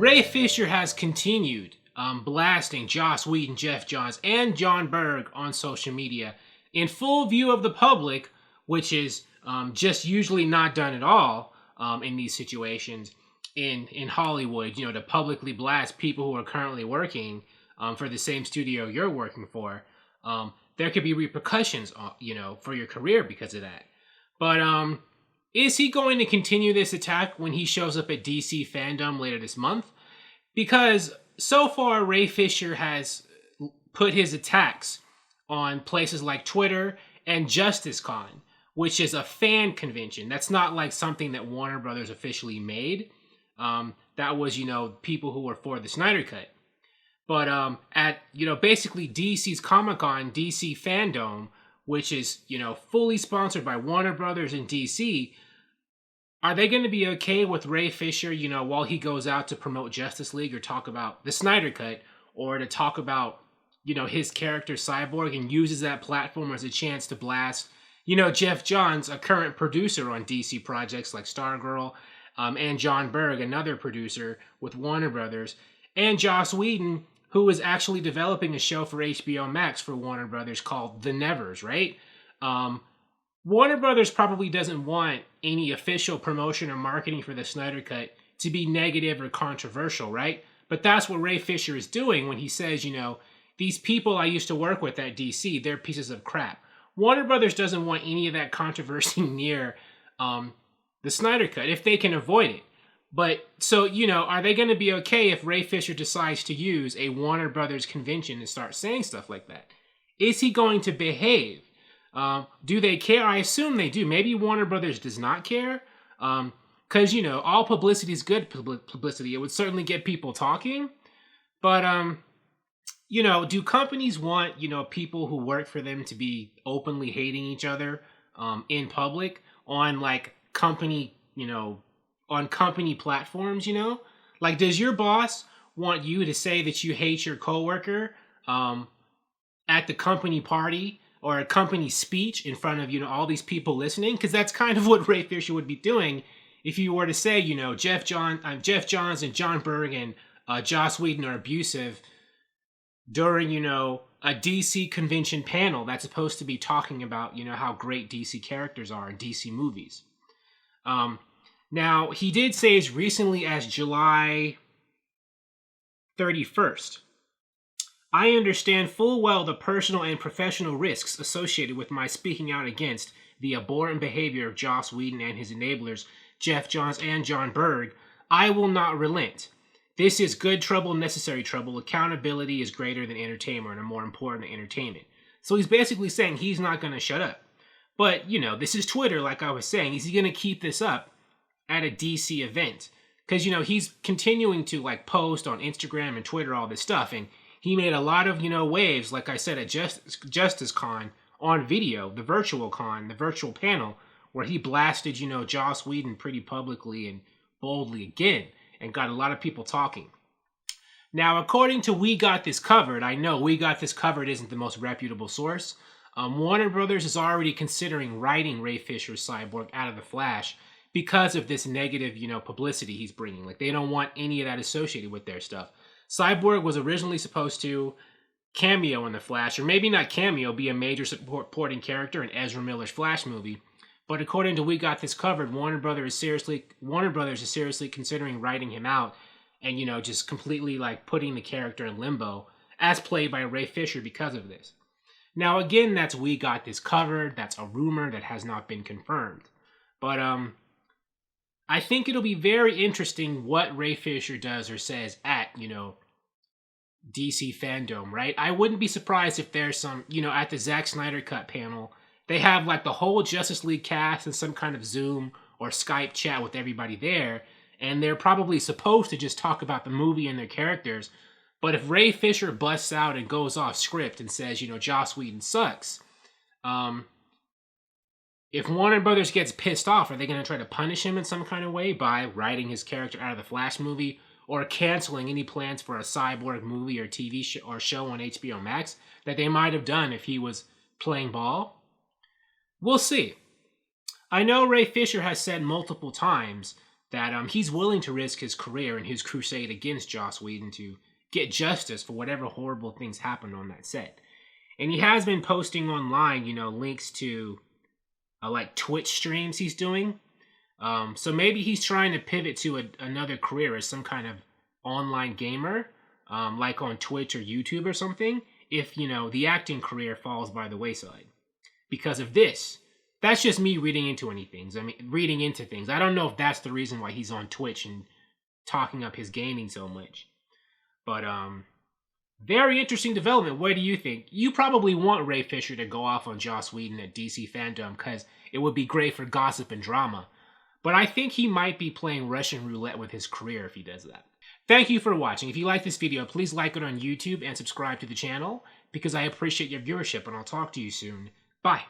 Ray Fisher has continued blasting Joss Whedon, Geoff Johns, and Jon Berg on social media in full view of the public, which is just usually not done at all in these situations in Hollywood, to publicly blast people who are currently working for the same studio you're working for. There could be repercussions, for your career because of that. But is he going to continue this attack when he shows up at DC FanDome later this month? Because so far, Ray Fisher has put his attacks on places like Twitter and JusticeCon, which is a fan convention. That's not like something that Warner Brothers officially made. That was, people who were for the Snyder Cut. But at, basically DC's Comic-Con, DC FanDome, which is, fully sponsored by Warner Brothers and DC, are they going to be okay with Ray Fisher, while he goes out to promote Justice League or talk about the Snyder Cut or to talk about, his character Cyborg, and uses that platform as a chance to blast, Geoff Johns, a current producer on DC projects like Stargirl, and Jon Berg, another producer with Warner Brothers, and Joss Whedon, who is actually developing a show for HBO Max for Warner Brothers called The Nevers, right? Warner Brothers probably doesn't want any official promotion or marketing for the Snyder Cut to be negative or controversial, right? But that's what Ray Fisher is doing when he says, these people I used to work with at DC, they're pieces of crap. Warner Brothers doesn't want any of that controversy near the Snyder Cut if they can avoid it. But, so, are they going to be okay if Ray Fisher decides to use a Warner Brothers convention and start saying stuff like that? Is he going to behave? Do they care? I assume they do. Maybe Warner Brothers does not care. Because, all publicity is good publicity. It would certainly get people talking. But, do companies want, people who work for them to be openly hating each other in public on, company, on company platforms, Like, does your boss want you to say that you hate your coworker at the company party or a company speech in front of, all these people listening? Because that's kind of what Ray Fisher would be doing if you were to say, Geoff Johns and Jon Berg and Joss Whedon are abusive during, a DC convention panel that's supposed to be talking about, how great DC characters are in DC movies. Now, he did say as recently as July 31st, I understand full well the personal and professional risks associated with my speaking out against the abhorrent behavior of Joss Whedon and his enablers, Geoff Johns and Jon Berg. I will not relent. This is good trouble, necessary trouble. Accountability is greater than entertainment and more important than entertainment. So he's basically saying he's not going to shut up. But, this is Twitter, like I was saying. Is he going to keep this up at a DC event? Because, he's continuing to, post on Instagram and Twitter, all this stuff. And he made a lot of, waves, like I said, at JusticeCon on video, the virtual con, the virtual panel, where he blasted, Joss Whedon pretty publicly and boldly again and got a lot of people talking. Now, according to We Got This Covered, I know We Got This Covered isn't the most reputable source. Warner Brothers is already considering writing Ray Fisher's Cyborg out of The Flash because of this negative, publicity he's bringing. They don't want any of that associated with their stuff. Cyborg was originally supposed to cameo in The Flash, or maybe not cameo, be a major supporting character in Ezra Miller's Flash movie. But according to We Got This Covered, Warner Brothers is seriously considering writing him out and, just completely putting the character in limbo as played by Ray Fisher because of this. Now, again, that's We Got This Covered. That's a rumor that has not been confirmed. But I think it'll be very interesting what Ray Fisher does or says at, DC FanDome, right? I wouldn't be surprised if there's some, at the Zack Snyder Cut panel, they have the whole Justice League cast and some kind of Zoom or Skype chat with everybody there. And they're probably supposed to just talk about the movie and their characters. But if Ray Fisher busts out and goes off script and says, Joss Whedon sucks, if Warner Brothers gets pissed off, are they going to try to punish him in some kind of way by writing his character out of the Flash movie or canceling any plans for a Cyborg movie or TV show on HBO Max that they might have done if he was playing ball? We'll see. I know Ray Fisher has said multiple times that he's willing to risk his career and his crusade against Joss Whedon to get justice for whatever horrible things happened on that set. And he has been posting online, links to like Twitch streams he's doing. So maybe he's trying to pivot to another career as some kind of online gamer, like on Twitch or YouTube or something, if, the acting career falls by the wayside. Because of this. That's just me reading into things. I don't know if that's the reason why he's on Twitch and talking up his gaming so much. But, very interesting development. What do you think? You probably want Ray Fisher to go off on Joss Whedon at DC FanDome because it would be great for gossip and drama. But I think he might be playing Russian roulette with his career if he does that. Thank you for watching. If you like this video, please like it on YouTube and subscribe to the channel because I appreciate your viewership, and I'll talk to you soon. Bye.